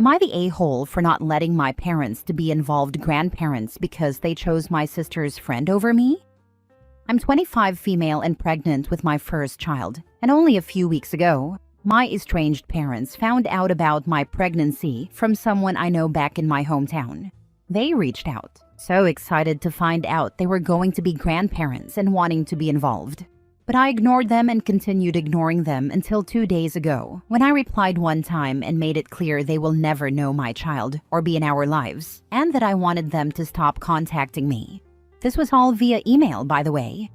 Am I the a-hole for not letting my parents to be involved grandparents because they chose my sister's friend over me? I'm 25, female, and pregnant with my first child, and only a few weeks ago, my estranged parents found out about my pregnancy from someone I know back in my hometown. They reached out, so excited to find out they were going to be grandparents and wanting to be involved. But I ignored them and continued ignoring them until 2 days ago, when I replied one time and made it clear they will never know my child or be in our lives, and that I wanted them to stop contacting me. This was all via email, by the way.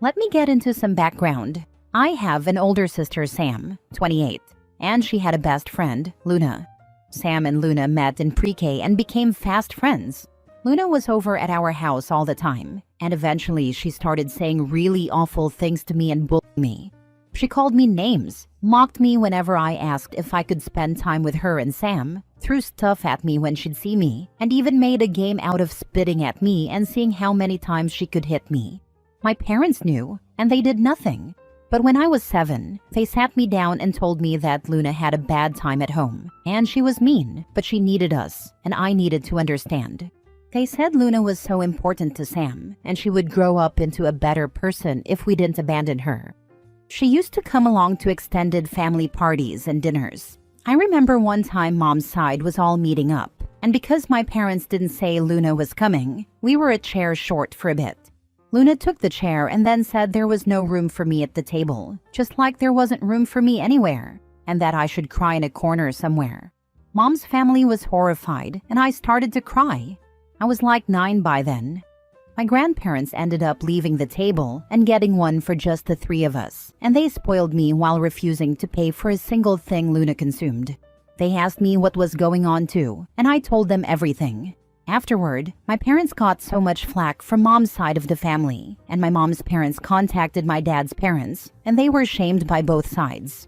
Let me get into some background. I have an older sister, Sam, 28, and she had a best friend, Luna. Sam and Luna met in pre-K and became fast friends. Luna was over at our house all the time, and eventually she started saying really awful things to me and bullying me. She called me names, mocked me whenever I asked if I could spend time with her and Sam, threw stuff at me when she'd see me, and even made a game out of spitting at me and seeing how many times she could hit me. My parents knew, and they did nothing. But when I was 7, they sat me down and told me that Luna had a bad time at home, and she was mean, but she needed us, and I needed to understand. They said Luna was so important to Sam, and she would grow up into a better person if we didn't abandon her. She used to come along to extended family parties and dinners. I remember one time Mom's side was all meeting up, and because my parents didn't say Luna was coming, we were a chair short for a bit. Luna took the chair and then said there was no room for me at the table, just like there wasn't room for me anywhere, and that I should cry in a corner somewhere. Mom's family was horrified, and I started to cry. I was like 9 by then. My grandparents ended up leaving the table and getting one for just the 3 of us, and they spoiled me while refusing to pay for a single thing Luna consumed. They asked me what was going on too, and I told them everything. Afterward, my parents got so much flack from Mom's side of the family, and my mom's parents contacted my dad's parents, and they were shamed by both sides.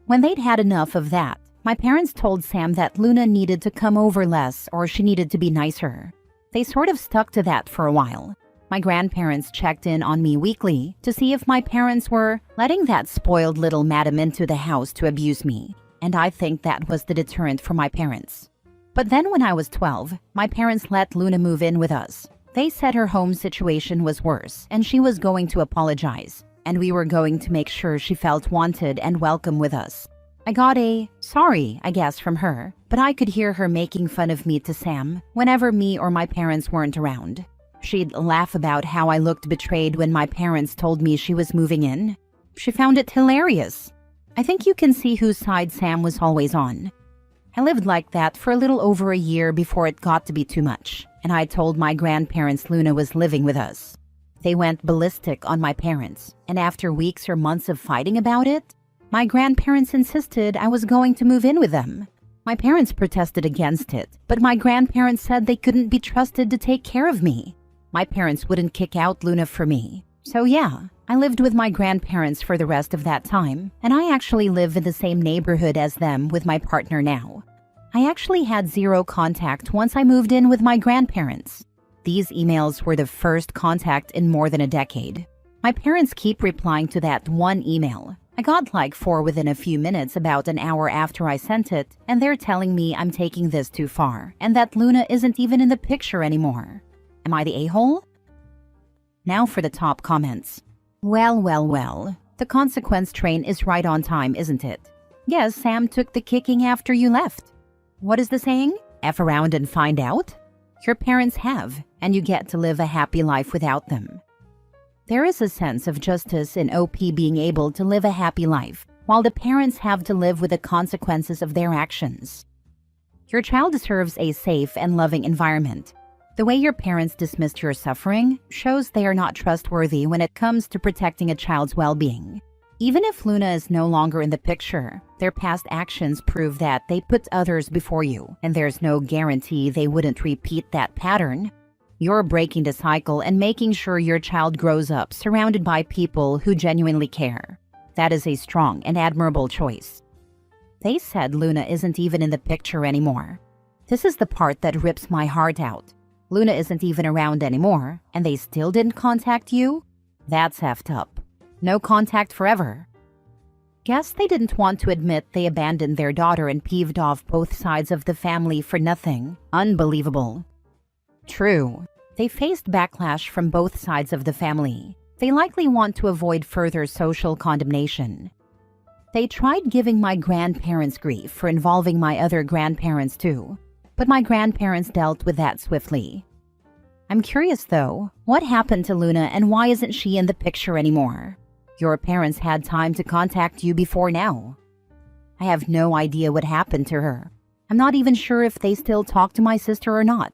When they'd had enough of that, my parents told Sam that Luna needed to come over less or she needed to be nicer. They sort of stuck to that for a while. My grandparents checked in on me weekly to see if my parents were letting that spoiled little madam into the house to abuse me, and I think that was the deterrent for my parents. But then when I was 12, my parents let Luna move in with us. They said her home situation was worse and she was going to apologize, and we were going to make sure she felt wanted and welcome with us. I got a sorry, I guess, from her, but I could hear her making fun of me to Sam whenever me or my parents weren't around. She'd laugh about how I looked betrayed when my parents told me she was moving in. She found it hilarious. I think you can see whose side Sam was always on. I lived like that for a little over a year before it got to be too much, and I told my grandparents Luna was living with us. They went ballistic on my parents, and after weeks or months of fighting about it, my grandparents insisted I was going to move in with them. My parents protested against it, but my grandparents said they couldn't be trusted to take care of me. My parents wouldn't kick out Luna for me. So yeah, I lived with my grandparents for the rest of that time, and I actually live in the same neighborhood as them with my partner now. I actually had 0 contact once I moved in with my grandparents. These emails were the first contact in more than a decade. My parents keep replying to that one email. I got like 4 within a few minutes about an hour after I sent it, and they're telling me I'm taking this too far, and that Luna isn't even in the picture anymore. Am I the a-hole? Now for the top comments. Well, the consequence train is right on time, isn't it? Yes, Sam took the kicking after you left. What is the saying? F around and find out? Your parents have, and you get to live a happy life without them. There is a sense of justice in OP being able to live a happy life, while the parents have to live with the consequences of their actions. Your child deserves a safe and loving environment. The way your parents dismissed your suffering shows they are not trustworthy when it comes to protecting a child's well-being. Even if Luna is no longer in the picture, their past actions prove that they put others before you, and there's no guarantee they wouldn't repeat that pattern. You're breaking the cycle and making sure your child grows up surrounded by people who genuinely care. That is a strong and admirable choice. They said Luna isn't even in the picture anymore. This is the part that rips my heart out. Luna isn't even around anymore, and they still didn't contact you? That's effed up. No contact forever. Guess they didn't want to admit they abandoned their daughter and peeved off both sides of the family for nothing. Unbelievable. True. They faced backlash from both sides of the family. They likely want to avoid further social condemnation. They tried giving my grandparents grief for involving my other grandparents too, but my grandparents dealt with that swiftly. I'm curious though, what happened to Luna and why isn't she in the picture anymore? Your parents had time to contact you before now. I have no idea what happened to her. I'm not even sure if they still talk to my sister or not.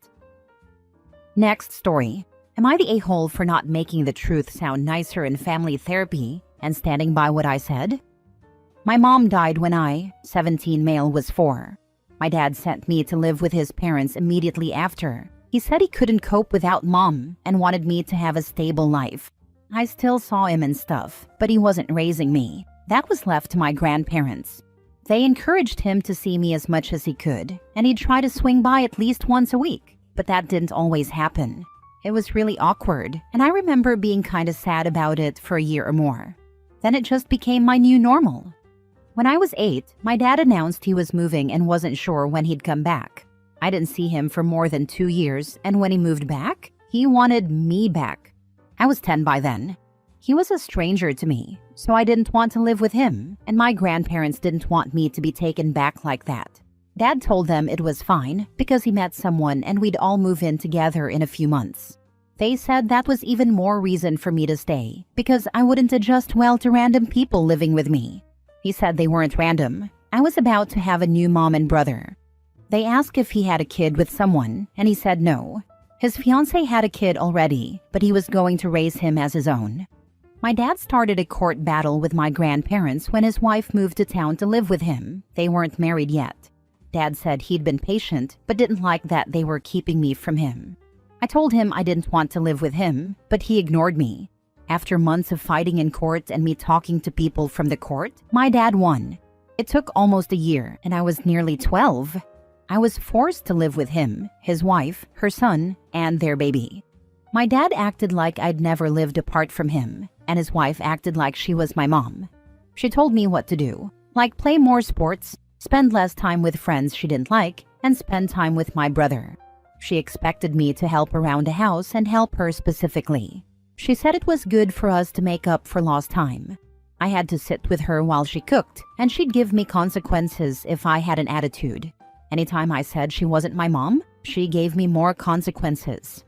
Next story. Am I the a-hole for not making the truth sound nicer in family therapy and standing by what I said? My mom died when I, 17 male, was 4. My dad sent me to live with his parents immediately after. He said he couldn't cope without mom and wanted me to have a stable life. I still saw him and stuff, but he wasn't raising me. That was left to my grandparents. They encouraged him to see me as much as he could, and he'd try to swing by at least once a week, but that didn't always happen. It was really awkward, and I remember being kind of sad about it for a year or more. Then it just became my new normal. When I was 8, my dad announced he was moving and wasn't sure when he'd come back. I didn't see him for more than 2 years, and when he moved back, he wanted me back. I was 10 by then. He was a stranger to me, so I didn't want to live with him, and my grandparents didn't want me to be taken back like that. Dad told them it was fine because he met someone and we'd all move in together in a few months. They said that was even more reason for me to stay because I wouldn't adjust well to random people living with me. He said they weren't random. I was about to have a new mom and brother. They asked if he had a kid with someone, and he said no. His fiancée had a kid already, but he was going to raise him as his own. My dad started a court battle with my grandparents when his wife moved to town to live with him. They weren't married yet. Dad said he'd been patient, but didn't like that they were keeping me from him. I told him I didn't want to live with him, but he ignored me. After months of fighting in court and me talking to people from the court, my dad won. It took almost a year, and I was nearly 12. I was forced to live with him, his wife, her son, and their baby. My dad acted like I'd never lived apart from him, and his wife acted like she was my mom. She told me what to do, like play more sports, spend less time with friends she didn't like, and spend time with my brother. She expected me to help around the house and help her specifically. She said it was good for us to make up for lost time. I had to sit with her while she cooked, and she'd give me consequences if I had an attitude. Anytime I said she wasn't my mom, she gave me more consequences.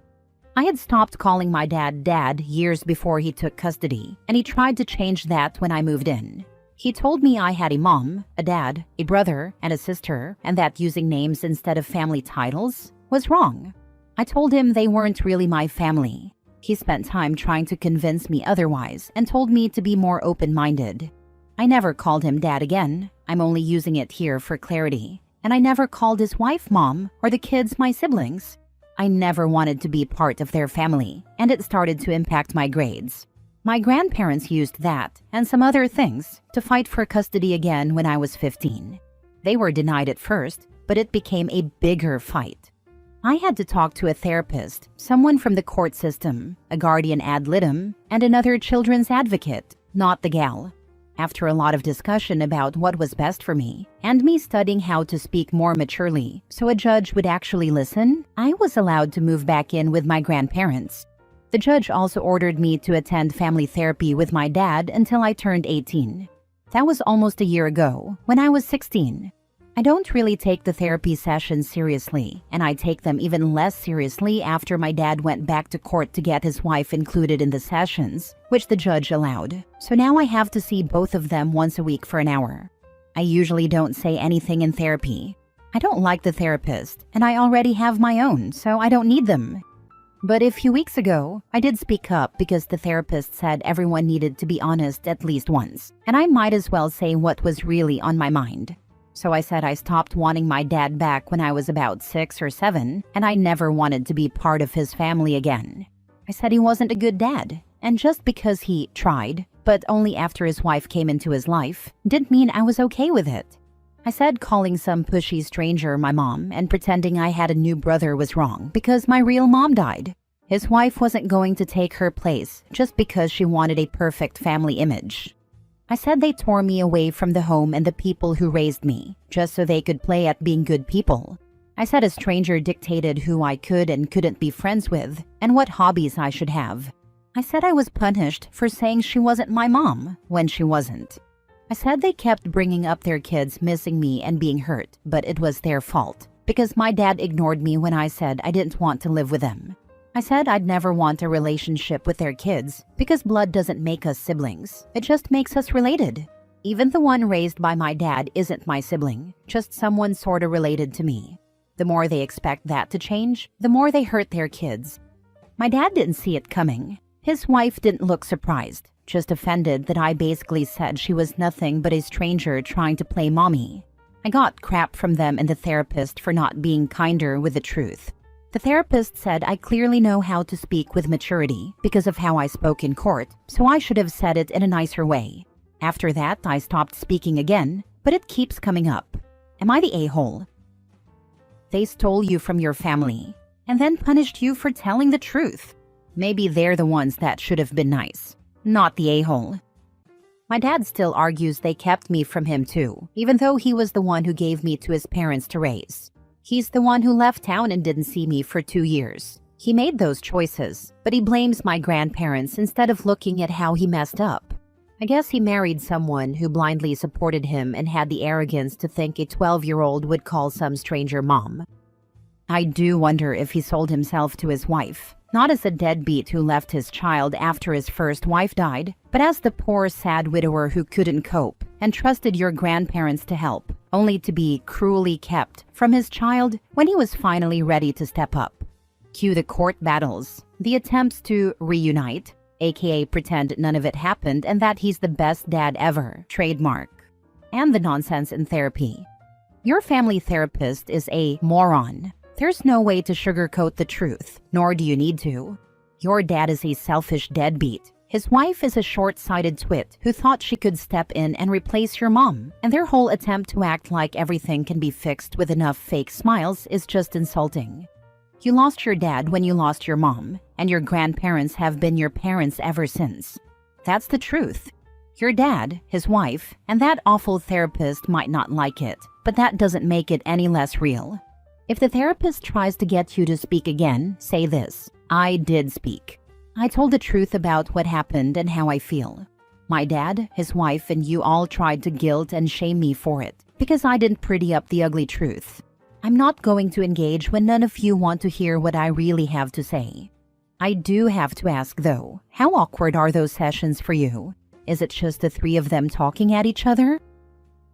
I had stopped calling my dad Dad years before he took custody, and he tried to change that when I moved in. He told me I had a mom, a dad, a brother, and a sister, and that using names instead of family titles was wrong. I told him they weren't really my family. He spent time trying to convince me otherwise and told me to be more open-minded. I never called him Dad again. I'm only using it here for clarity. And I never called his wife Mom or the kids my siblings. I never wanted to be part of their family, and it started to impact my grades. My grandparents used that and some other things to fight for custody again when I was 15. They were denied at first, but it became a bigger fight. I had to talk to a therapist, someone from the court system, a guardian ad litem, and another children's advocate, not the gal. After a lot of discussion about what was best for me, and me studying how to speak more maturely so a judge would actually listen, I was allowed to move back in with my grandparents. The judge also ordered me to attend family therapy with my dad until I turned 18. That was almost a year ago, when I was 16. I don't really take the therapy sessions seriously, and I take them even less seriously after my dad went back to court to get his wife included in the sessions, which the judge allowed. So now I have to see both of them once a week for an hour. I usually don't say anything in therapy. I don't like the therapist, and I already have my own, so I don't need them. But a few weeks ago, I did speak up because the therapist said everyone needed to be honest at least once, and I might as well say what was really on my mind. So I said I stopped wanting my dad back when I was about 6 or 7, and I never wanted to be part of his family again. I said he wasn't a good dad, and just because he tried, but only after his wife came into his life, didn't mean I was okay with it. I said calling some pushy stranger my mom and pretending I had a new brother was wrong because my real mom died. His wife wasn't going to take her place just because she wanted a perfect family image. I said they tore me away from the home and the people who raised me, just so they could play at being good people. I said a stranger dictated who I could and couldn't be friends with, and what hobbies I should have. I said I was punished for saying she wasn't my mom, when she wasn't. I said they kept bringing up their kids missing me and being hurt, but it was their fault, because my dad ignored me when I said I didn't want to live with them. I said I'd never want a relationship with their kids, because blood doesn't make us siblings, it just makes us related. Even the one raised by my dad isn't my sibling, just someone sorta related to me. The more they expect that to change, the more they hurt their kids. My dad didn't see it coming. His wife didn't look surprised, just offended that I basically said she was nothing but a stranger trying to play mommy. I got crap from them and the therapist for not being kinder with the truth. The therapist said I clearly know how to speak with maturity because of how I spoke in court, so I should have said it in a nicer way. After that, I stopped speaking again, but it keeps coming up. Am I the a-hole? They stole you from your family, and then punished you for telling the truth. Maybe they're the ones that should have been nice, not the a-hole. My dad still argues they kept me from him too, even though he was the one who gave me to his parents to raise. He's the one who left town and didn't see me for 2 years. He made those choices, but he blames my grandparents instead of looking at how he messed up. I guess he married someone who blindly supported him and had the arrogance to think a 12-year-old would call some stranger mom. I do wonder if he sold himself to his wife, not as a deadbeat who left his child after his first wife died, but as the poor, sad widower who couldn't cope and trusted your grandparents to help, only to be cruelly kept from his child when he was finally ready to step up. Cue the court battles, the attempts to reunite, aka pretend none of it happened and that he's the best dad ever, trademark, and the nonsense in therapy. Your family therapist is a moron. There's no way to sugarcoat the truth, nor do you need to. Your dad is a selfish deadbeat. His wife is a short-sighted twit who thought she could step in and replace your mom, and their whole attempt to act like everything can be fixed with enough fake smiles is just insulting. You lost your dad when you lost your mom, and your grandparents have been your parents ever since. That's the truth. Your dad, his wife, and that awful therapist might not like it, but that doesn't make it any less real. If the therapist tries to get you to speak again, say this: I did speak. I told the truth about what happened and how I feel. My dad, his wife, and you all tried to guilt and shame me for it, because I didn't pretty up the ugly truth. I'm not going to engage when none of you want to hear what I really have to say. I do have to ask though, how awkward are those sessions for you? Is it just the three of them talking at each other?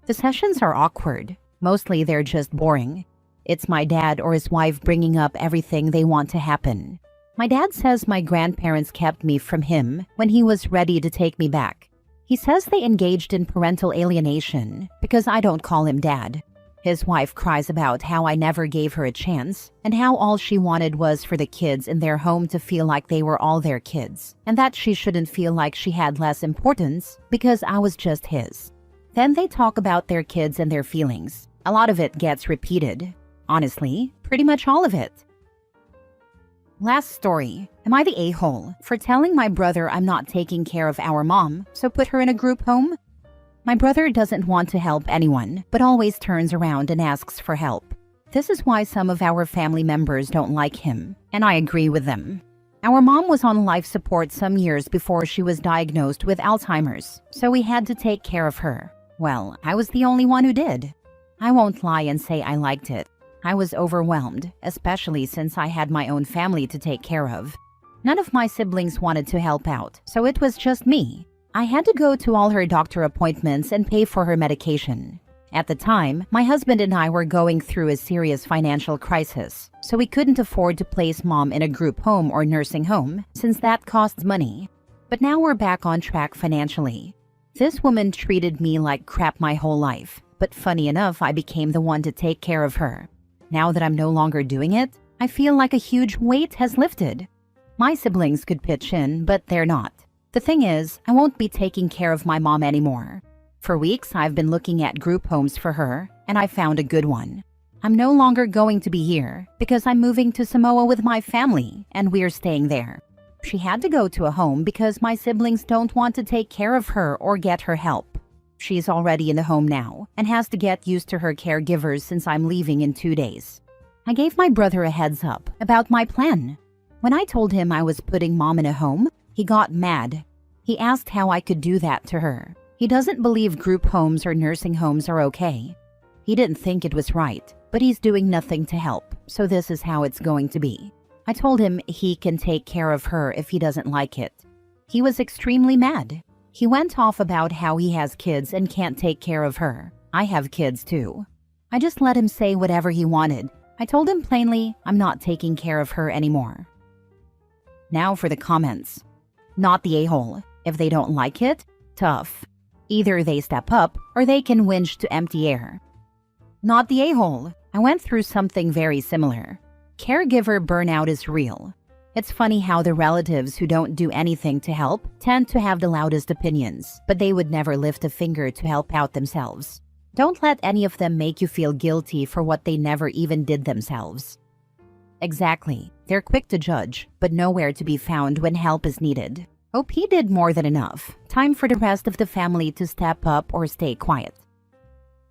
The sessions are awkward. Mostly they're just boring. It's my dad or his wife bringing up everything they want to happen. My dad says my grandparents kept me from him when he was ready to take me back. He says they engaged in parental alienation because I don't call him dad. His wife cries about how I never gave her a chance and how all she wanted was for the kids in their home to feel like they were all their kids and that she shouldn't feel like she had less importance because I was just his. Then they talk about their kids and their feelings. A lot of it gets repeated. Honestly, pretty much all of it. Last story. Am I the a-hole for telling my brother I'm not taking care of our mom, so put her in a group home? My brother doesn't want to help anyone, but always turns around and asks for help. This is why some of our family members don't like him, and I agree with them. Our mom was on life support some years before she was diagnosed with Alzheimer's, so we had to take care of her. Well, I was the only one who did. I won't lie and say I liked it. I was overwhelmed, especially since I had my own family to take care of. None of my siblings wanted to help out, so it was just me. I had to go to all her doctor appointments and pay for her medication. At the time, my husband and I were going through a serious financial crisis, so we couldn't afford to place mom in a group home or nursing home, since that costs money. But now we're back on track financially. This woman treated me like crap my whole life, but funny enough, I became the one to take care of her. Now that I'm no longer doing it, I feel like a huge weight has lifted. My siblings could pitch in, but they're not. The thing is, I won't be taking care of my mom anymore. For weeks, I've been looking at group homes for her, and I found a good one. I'm no longer going to be here because I'm moving to Samoa with my family, and we're staying there. She had to go to a home because my siblings don't want to take care of her or get her help. She's already in the home now and has to get used to her caregivers since I'm leaving in 2 days. I gave my brother a heads up about my plan. When I told him I was putting Mom in a home, he got mad. He asked how I could do that to her. He doesn't believe group homes or nursing homes are okay. He didn't think it was right, but he's doing nothing to help, so this is how it's going to be. I told him he can take care of her if he doesn't like it. He was extremely mad. He went off about how he has kids and can't take care of her. I have kids too. I just let him say whatever he wanted. I told him plainly I'm not taking care of her anymore. Now for the comments. Not the a-hole. If they don't like it, tough. Either they step up or they can whinge to empty air. Not the a-hole. I went through something very similar. Caregiver burnout is real. It's funny how the relatives who don't do anything to help tend to have the loudest opinions, but they would never lift a finger to help out themselves. Don't let any of them make you feel guilty for what they never even did themselves. Exactly. They're quick to judge, but nowhere to be found when help is needed. Hope he did more than enough. Time for the rest of the family to step up or stay quiet.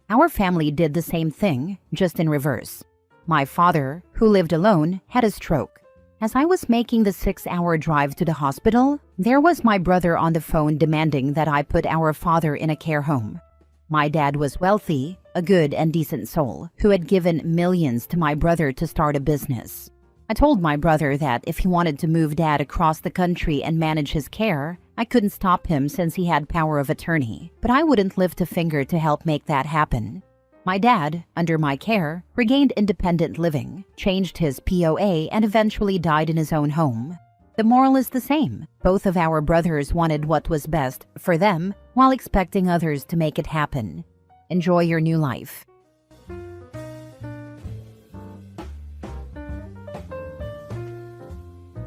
Our family did the same thing, just in reverse. My father, who lived alone, had a stroke. As I was making the 6-hour drive to the hospital, there was my brother on the phone demanding that I put our father in a care home. My dad was wealthy, a good and decent soul, who had given millions to my brother to start a business. I told my brother that if he wanted to move Dad across the country and manage his care, I couldn't stop him since he had power of attorney, but I wouldn't lift a finger to help make that happen. My dad, under my care, regained independent living, changed his POA, and eventually died in his own home. The moral is the same. Both of our brothers wanted what was best for them while expecting others to make it happen. Enjoy your new life.